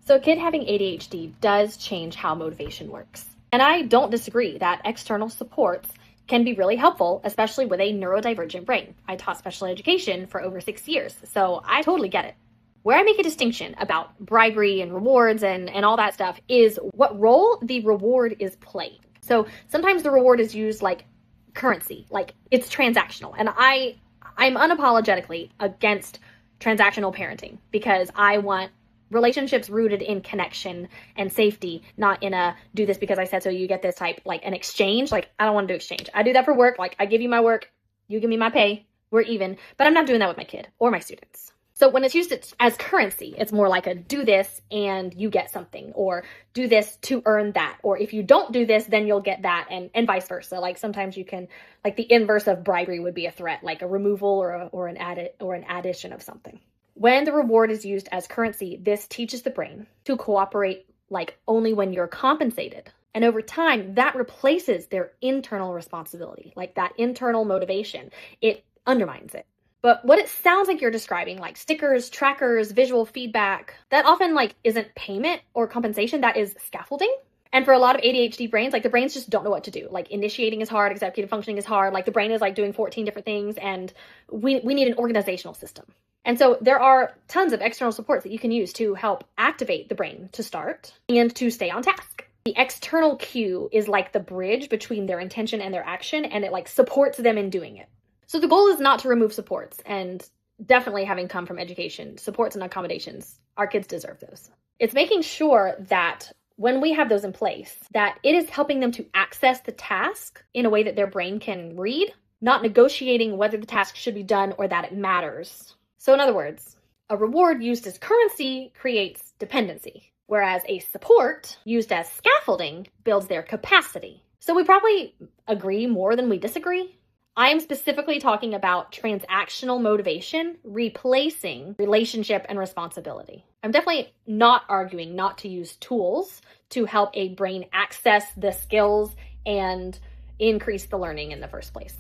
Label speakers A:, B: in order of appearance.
A: So a kid having ADHD does change how motivation works. And I don't disagree that external supports can be really helpful, especially with a neurodivergent brain. I taught special education for over 6 years, so I totally get it. Where I make a distinction about bribery and rewards and all that stuff is what role the reward is playing. So sometimes the reward is used like currency, like it's transactional. And I'm unapologetically against transactional parenting because I want relationships rooted in connection and safety, not in a do this because I said so, you get this type, like an exchange. Like, I don't want to do exchange. I do that for work. Like, I give you my work, you give me my pay, we're even. But I'm not doing that with my kid or my students. So when it's used as currency, it's more like a do this and you get something, or do this to earn that. Or if you don't do this, then you'll get that, and vice versa. Like sometimes you can, like the inverse of bribery would be a threat, like a removal or an addition of something. When the reward is used as currency, this teaches the brain to cooperate like only when you're compensated. And over time, that replaces their internal responsibility, like that internal motivation. It undermines it. But what it sounds like you're describing, like stickers, trackers, visual feedback, that often like isn't payment or compensation, that is scaffolding. And for a lot of ADHD brains, like the brains just don't know what to do. Like initiating is hard, executive functioning is hard. Like the brain is like doing 14 different things, and we need an organizational system. And so there are tons of external supports that you can use to help activate the brain to start and to stay on task. The external cue is like the bridge between their intention and their action, and it like supports them in doing it. So the goal is not to remove supports, and definitely having come from education, supports and accommodations, our kids deserve those. It's making sure that when we have those in place, that it is helping them to access the task in a way that their brain can read, not negotiating whether the task should be done or that it matters. So in other words, a reward used as currency creates dependency, whereas a support used as scaffolding builds their capacity. So we probably agree more than we disagree. I am specifically talking about transactional motivation replacing relationship and responsibility. I'm definitely not arguing not to use tools to help a brain access the skills and increase the learning in the first place.